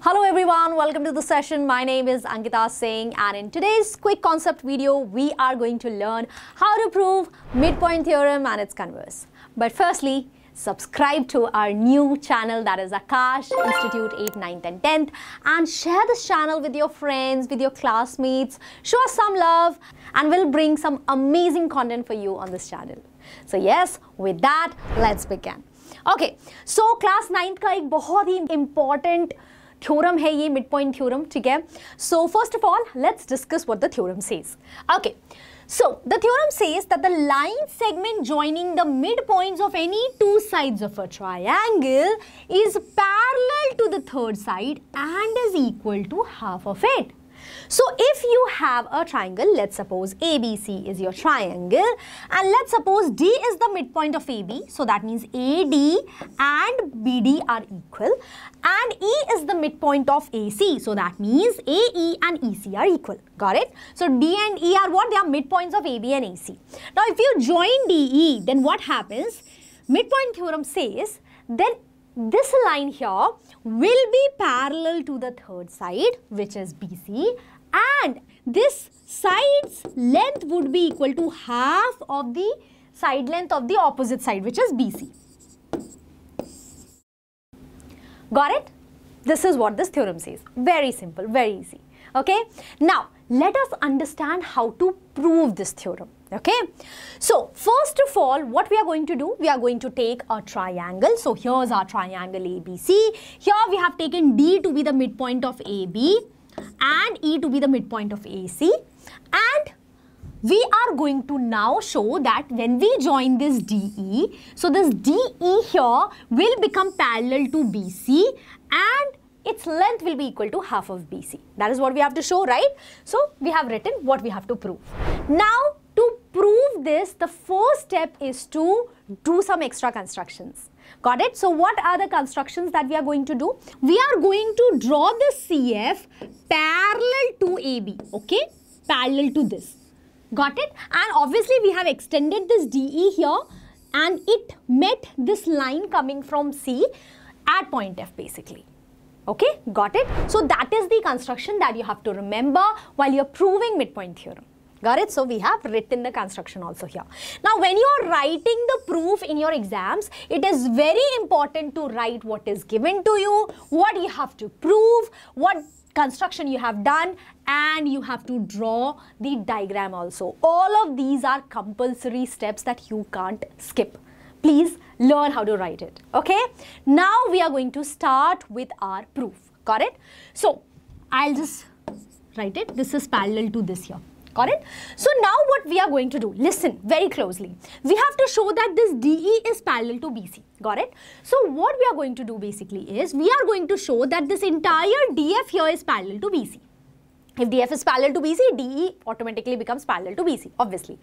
Hello everyone, welcome to the session. My name is Ankita Singh and in today's quick concept video, we are going to learn how to prove midpoint theorem and its converse. But firstly, subscribe to our new channel, that is Akash Institute 8th, 9th and 10th, and share this channel with your friends, with your classmates. Show us some love and we'll bring some amazing content for you on this channel. So yes, with that, let's begin. Okay, so class 9th का एक बहुत ही important theorem है ये midpoint theorem, ठीक है. So first of all let's discuss what the theorem says. Okay, so the theorem says that the line segment joining the midpoints of any two sides of a triangle is parallel to the third side and is equal to half of it. So if you have a triangle, let's suppose ABC is your triangle and let's suppose D is the midpoint of AB, so that means AD and BD are equal, and E is the midpoint of AC, so that means AE and EC are equal. Got it? So D and E are what? They are midpoints of AB and AC. Now if you join DE, then what happens? Midpoint theorem says then this line here will be parallel to the third side, which is BC, and this side's length would be equal to half of the side length of the opposite side, which is BC. Got it? This is what this theorem says. Very simple, very easy. Okay? Now, let us understand how to prove this theorem. Okay? So, first of all, what we are going to do? We are going to take a triangle. So, here's our triangle ABC. Here we have taken D to be the midpoint of AB and E to be the midpoint of AC. And we are going to now show that when we join this DE, so this DE here will become parallel to BC and its length will be equal to half of BC. That is what we have to show, right? So, we have written what we have to prove. Now, to prove this, the first step is to do some extra constructions. Got it? So, what are the constructions that we are going to do? We are going to draw the CF parallel to AB, okay? Parallel to this. Got it? And obviously, we have extended this DE here and it met this line coming from C at point F basically. Okay, got it? So that is the construction that you have to remember while you're proving midpoint theorem. Got it? So we have written the construction also here. Now when you are writing the proof in your exams, it is very important to write what is given to you, what you have to prove, what construction you have done, and you have to draw the diagram also. All of these are compulsory steps that you can't skip. Please learn how to write it. Okay? Now we are going to start with our proof. Got it? So I'll just write it. This is parallel to this here. Got it? So now what we are going to do, listen very closely. We have to show that this DE is parallel to BC. Got it? So what we are going to do basically is, we are going to show that this entire DF here is parallel to BC. If DF is parallel to BC, DE automatically becomes parallel to BC, obviously.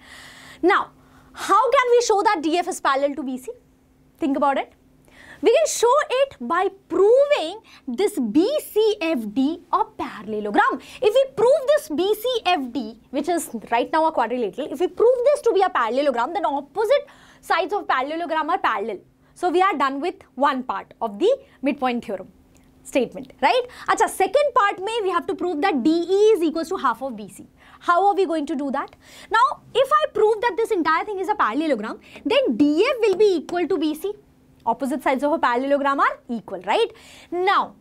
Now, how can we show that DF is parallel to BC? Think about it. We can show it by proving this BCFD a parallelogram. If we prove this BCFD, which is right now a quadrilateral, if we prove this to be a parallelogram, then opposite sides of parallelogram are parallel. So we are done with one part of the midpoint theorem statement, right? Acha, second part may we have to prove that DE is equals to half of BC. How are we going to do that? Now, if I prove that this entire thing is a parallelogram, then DF will be equal to BC. Opposite sides of a parallelogram are equal, right? Now,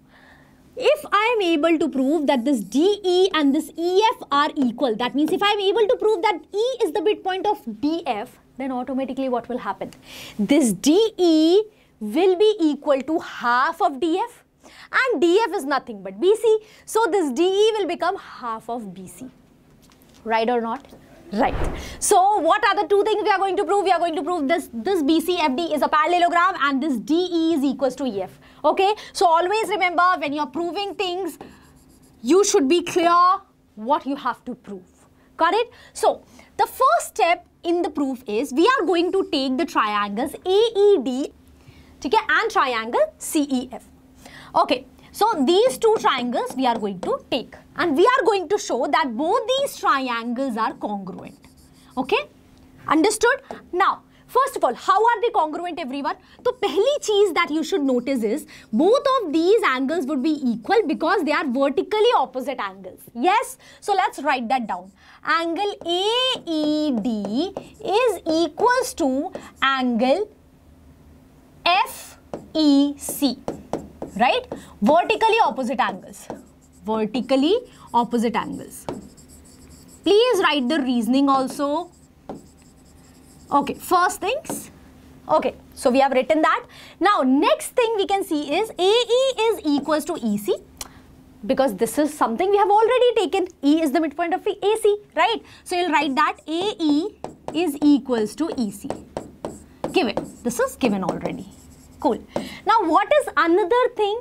if I am able to prove that this DE and this EF are equal, that means if I am able to prove that E is the midpoint of DF, then automatically what will happen? This DE will be equal to half of DF and DF is nothing but BC. So, this DE will become half of BC. Right or not? Right. So, what are the two things we are going to prove? We are going to prove this BCFD is a parallelogram and this DE is equals to EF. Okay. So, always remember when you are proving things, you should be clear what you have to prove. Got it? So, the first step in the proof is, we are going to take the triangles AED and triangle CEF. Okay. So, these two triangles we are going to take and we are going to show that both these triangles are congruent. Okay? Understood? Now, First of all, how are they congruent, everyone? तो पहली चीज that you should notice is both of these angles would be equal because they are vertically opposite angles. Yes, so let's write that down. Angle AED is equals to angle FEC, right? Vertically opposite angles. Vertically opposite angles. Please write the reasoning also. Okay, first things. Okay, so we have written that. Now, next thing we can see is AE is equals to EC. Because this is something we have already taken. E is the midpoint of AC, right? So, you'll write that AE is equals to EC. Given. This is given already. Cool. Now, what is another thing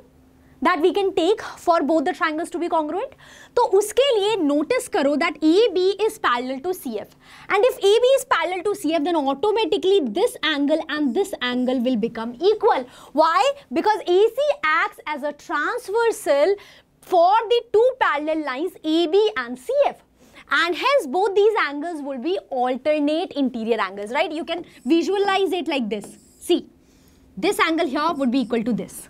that we can take for both the triangles to be congruent? तो उसके लिए notice करो that AB is parallel to CF, and if AB is parallel to CF, then automatically this angle and this angle will become equal. Why? Because AC acts as a transversal for the two parallel lines AB and CF, and hence both these angles will be alternate interior angles, right? You can visualize it like this. See, this angle here would be equal to this.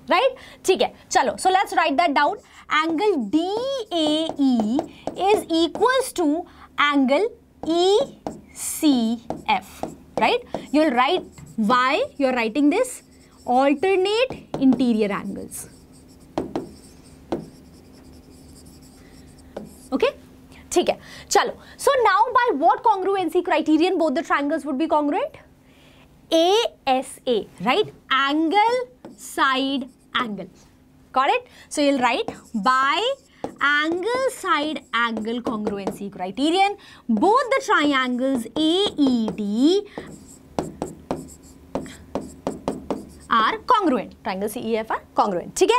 Right? ठीक है, चलो. So let's write that down. Angle DAE is equals to angle ECF. Right? You'll write why you're writing this. Alternate interior angles. Okay? ठीक है, चलो. So now by what congruency criterion both the triangles would be congruent? ASA, right? Angle side angle. Got it? So you'll write by angle side angle congruency criterion, both the triangles AED are congruent. Triangles CEF are congruent. Okay?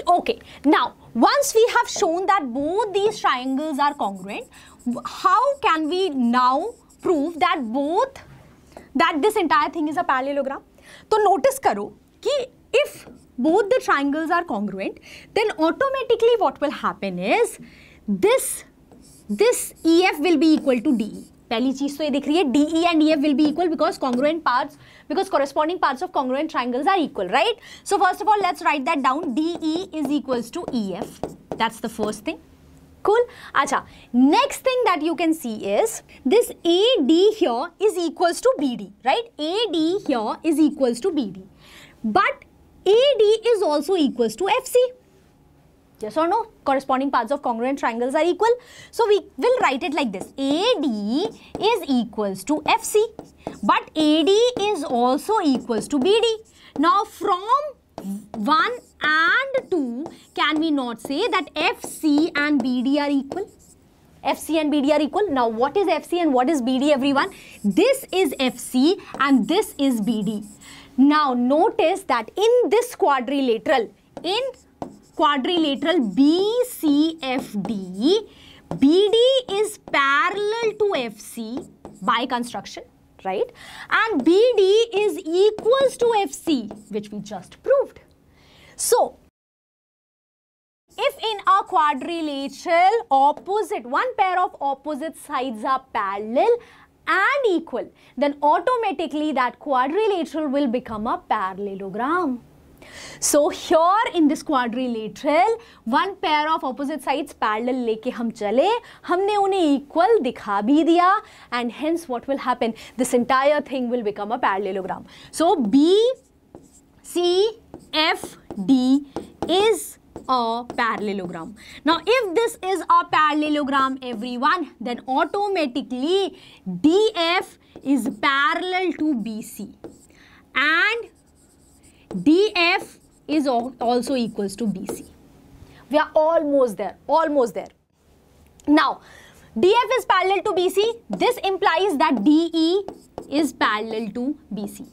Okay. Now, once we have shown that both these triangles are congruent, how can we now prove that this entire thing is a parallelogram? So notice karo ki if both the triangles are congruent, then automatically what will happen is this EF will be equal to DE. पहली चीज तो ये दिख रही है, DE and EF will be equal because corresponding parts of congruent triangles are equal, right? So first of all, let's write that down. DE is equals to EF. That's the first thing. Cool. Acha. Next thing that you can see is this AD here is equals to BD, right? AD here is equals to BD. But AD is also equals to FC. Yes or no? Corresponding parts of congruent triangles are equal. So we will write it like this. AD is equals to FC. But AD is also equals to BD. Now from 1 and 2, can we not say that FC and BD are equal? FC and BD are equal. Now what is FC and what is BD, everyone? This is FC and this is BD. Now notice that in this quadrilateral, BCFD, BD is parallel to FC by construction, right? And BD is equals to FC, which we just proved. So, if in a quadrilateral one pair of opposite sides are parallel and equal, then automatically that quadrilateral will become a parallelogram. So here in this quadrilateral, one pair of opposite sides parallel लेके हम चले, हमने उन्हें equal दिखा भी दिया, and hence what will happen? This entire thing will become a parallelogram. So BCFD is a parallelogram. Now if this is a parallelogram, everyone, then automatically DF is parallel to BC and DF is also equals to BC. We are almost there, almost there. Now DF is parallel to BC. This implies that DE is parallel to BC.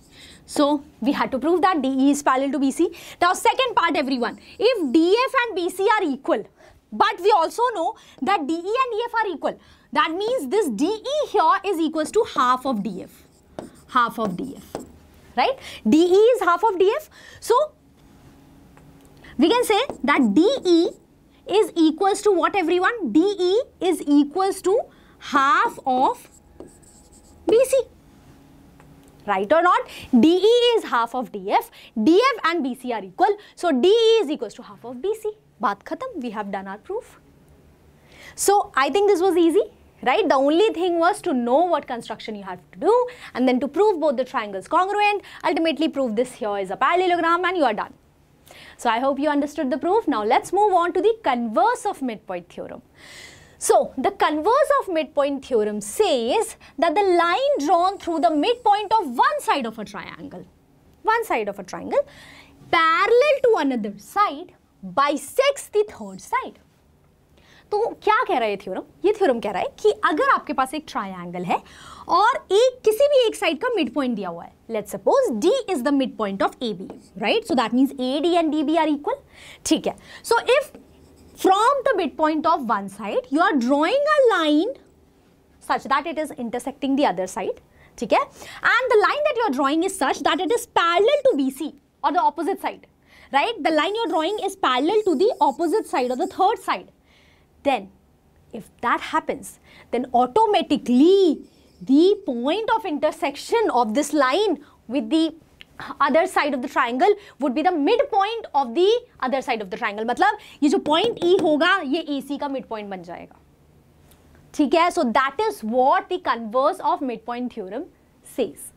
So we had to prove that DE is parallel to BC. Now second part, everyone, if DF and BC are equal, but we also know that DE and EF are equal, that means this DE here is equals to half of DF. Half of DF, right? DE is half of DF. So we can say that DE is equals to what, everyone? DE is equals to half of BC. right or not? DE is half of DF. DF and BC are equal, so DE is equals to half of BC. Baat khatam. We have done our proof. So I think this was easy, right? The only thing was to know what construction you have to do, and then to prove both the triangles congruent, ultimately prove this here is a parallelogram, and you are done. So I hope you understood the proof. Now let's move on to the converse of midpoint theorem. So the converse of midpoint theorem says that the line drawn through the midpoint of one side of a triangle, parallel to another side, bisects the third side. तो क्या कह रहा है ये theorem? ये theorem कह रहा है कि अगर आपके पास एक ट्रायंगल है और किसी भी एक साइड का मिड पॉइंट दिया हुआ है, let's suppose D is the mid point of AB, right? So that means AD and DB are equal. ठीक है. So if from the mid point of one side you are drawing a line such that it is intersecting the other side, ठीक है, and the line that you are drawing is such that it is parallel to BC or the opposite side, right? The line you are drawing is parallel to the opposite side or the third side. Then if that happens, then automatically the point of intersection of this line with the other side of the triangle would be the midpoint of the other side of the triangle. मतलब ये जो point E होगा ये AC का midpoint बन जाएगा. ठीक है. So that is what the converse of midpoint theorem says.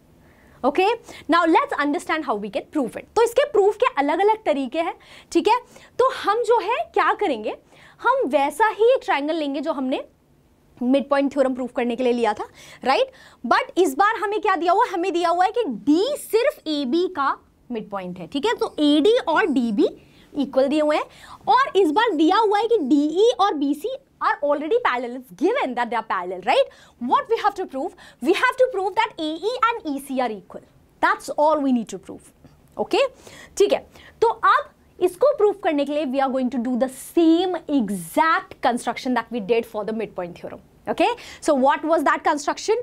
Okay. Now let's understand how we can prove it. तो इसके proof के अलग अलग तरीके हैं. ठीक है. तो हम जो है क्या करेंगे, हम वैसा ही एक ट्राइंगल लेंगे जो हमने मिड पॉइंट थ्योरम प्रूफ करने के लिए लिया था, राइट? बट इस बार हमें क्या दिया हुआ है? हमें दिया हुआ है कि D सिर्फ AB का मिड पॉइंट है. ठीक है. तो AD और DB इक्वल दिए हुए हैं, और इस बार दिया हुआ है कि DE और BC are already parallel. It's given that they are parallel, right? What we have to prove? We have to prove that AE and EC are equal. That's all we need to prove. Okay? ठीक है. तो अब इसको prove करने के लिए we are going to do the same exact construction that we did for the midpoint theorem. Okay? So what was that construction?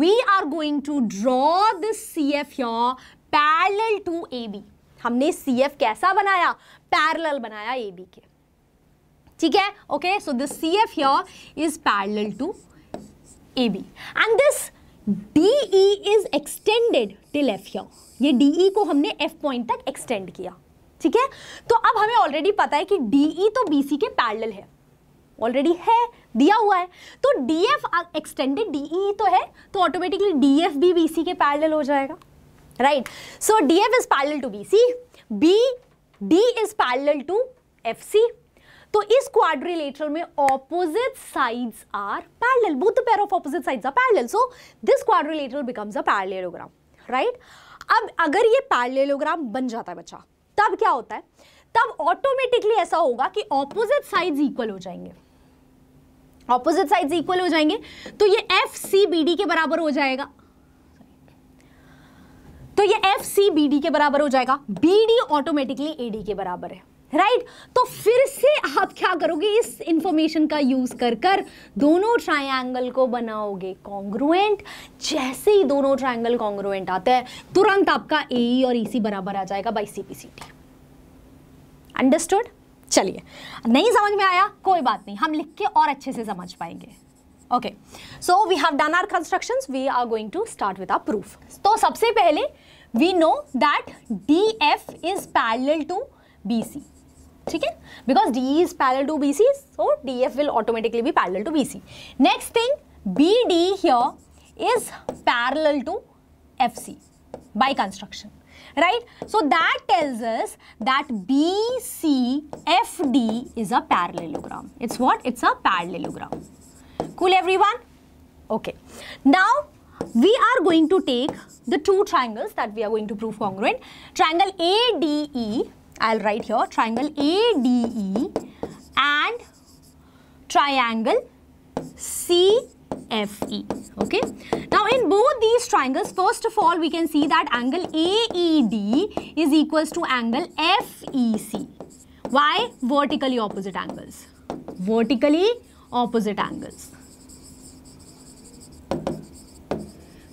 We are going to draw this CF here parallel to AB. हमने CF कैसा बनाया? Parallel बनाया AB के. ठीक है. Okay, so the CF here is parallel to AB and this DE is extended till F here. ये DE को हमने F पॉइंट तक एक्सटेंड किया. ठीक है. तो अब हमें ऑलरेडी पता है कि DE तो BC के पैरेलल है, ऑलरेडी है, दिया हुआ है. तो DF एक्सटेंडेड DE तो है, तो ऑटोमेटिकली DF भी BC के पैरेलल हो जाएगा, right? So DF is parallel to BC, D is parallel to FC. तो इस क्वाड्रिलेटरल में opposite sides are parallel, both the pair of opposite sides are parallel, so this quadrilateral becomes a parallelogram, right? अब अगर ये parallelogram बन जाता है बच्चा, तब क्या होता है? तब ऑटोमेटिकली ऐसा होगा कि ऑपोजिट साइड्स इक्वल हो जाएंगे. ऑपोजिट साइड्स इक्वल हो जाएंगे तो ये FCBD के बराबर हो जाएगा. तो ये FCBD के बराबर हो जाएगा. BD ऑटोमेटिकली AD के बराबर है, राइट? तो फिर से आप क्या करोगे? इस इंफॉर्मेशन का यूज कर दोनों ट्रायंगल को बनाओगे कॉन्ग्रुएंट. जैसे ही दोनों ट्रायंगल कॉन्ग्रुएंट आते हैं तुरंत आपका AE और EC बराबर आ जाएगा बाय CPCT. अंडरस्टूड? चलिए, नहीं समझ में आया कोई बात नहीं, हम लिख के और अच्छे से समझ पाएंगे. Okay, so we have done our constructions, we are going to start with our proof. तो सबसे पहले we know that DF is parallel to BC. ठीक है, because DE is parallel to BC, so DF will automatically be parallel to BC. Next thing, BD here is parallel to FC by construction, right? So that tells us that BCFD is a parallelogram. It's what? It's a parallelogram. Cool, everyone? Okay. Now we are going to take the two triangles that we are going to prove congruent. Triangle ADE. I'll write here triangle ADE and triangle CFE. Okay. Now in both these triangles, first of all we can see that angle AED is equals to angle FEC. Why? Vertically opposite angles. Vertically opposite angles.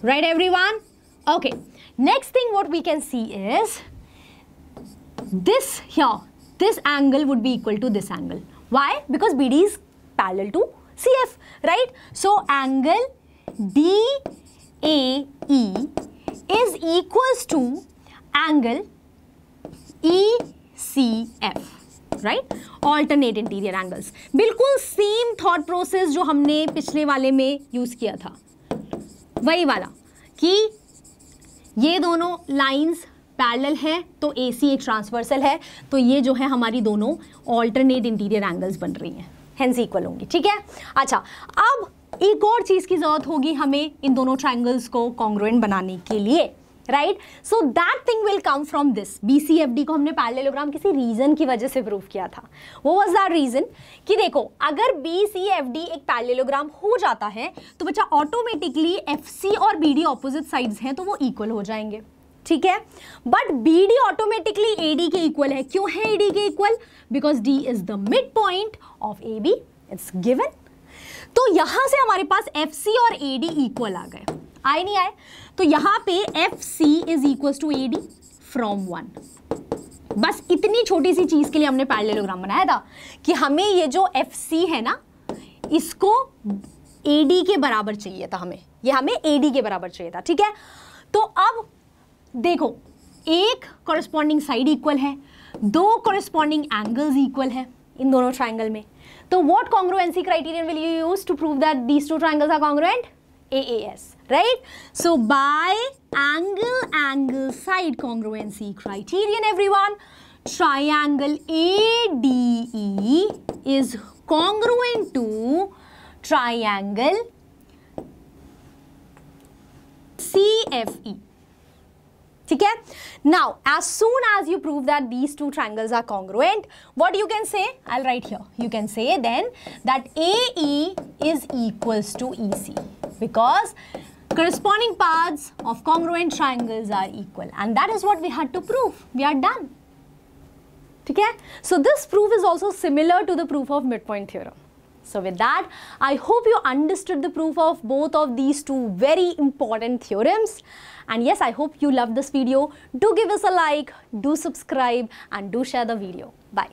Right, everyone? Okay. Next thing what we can see is this here, this angle would be equal to this angle. Why? Because BD is parallel to CF, right? So angle DAE is equals to angle ECF, right, alternate interior angles. बिल्कुल same thought process जो हमने पिछले वाले में use किया था, वही वाला कि ये दोनों लाइंस पैरेलल है तो AC एक ट्रांसवर्सल है, तो ये जो है हमारी दोनों ऑल्टरनेट इंटीरियर एंगल्स बन रही हैं, हेंस इक्वल होंगी, ठीक है। अच्छा, अब एक और चीज की जरूरत होगी हमें इन दोनों ट्रायंगल्स को कॉन्ग्रुएंट बनाने के लिए, right. So that thing will come from this. BCFD को हमने पैरेललोग्राम किसी रीजन की वजह से प्रूव किया था। वो वाज दैट रीजन कि देखो, अगर BCFD एक पैरेललोग्राम हो जाता है तो बच्चा ऑटोमेटिकली FC और BD ऑपोजिट साइड्स हैं तो वो इक्वल हो जाएंगे, ठीक है। बट BD ऑटोमेटिकली AD के इक्वल है। क्यों है AD के इक्वल? Because D is the mid point of AB, it's given. तो यहां से हमारे पास FC और AD इक्वल आ गए, आए नहीं आए? तो यहां पे FC is equal to AD from 1। बस इतनी छोटी सी चीज के लिए हमने पैरेललोग्राम बनाया था कि हमें ये जो FC है ना, इसको AD के बराबर चाहिए था, हमें AD के बराबर चाहिए था, ठीक है। तो अब देखो, एक कॉरेस्पॉन्डिंग साइड इक्वल है, दो कॉरेस्पॉन्डिंग एंगल्स इक्वल है इन दोनों ट्राइंगल में। तो what congruency criterion will you use to prove that these two triangles are congruent? AAS, right? So by angle side congruency criterion, everyone, triangle ADE is congruent to triangle CFE. ठीक है? Now, as soon as you prove that these two triangles are congruent, what you can say? I'll write here. You can say then that AE is equals to EC, because corresponding paths of congruent triangles are equal, and that is what we had to prove. We are done. ठीक है? So this proof is also similar to the proof of midpoint theorem. So with that, I hope you understood the proof of both of these two very important theorems. And yes, I hope you loved this video. Do give us a like, do subscribe, and do share the video. Bye.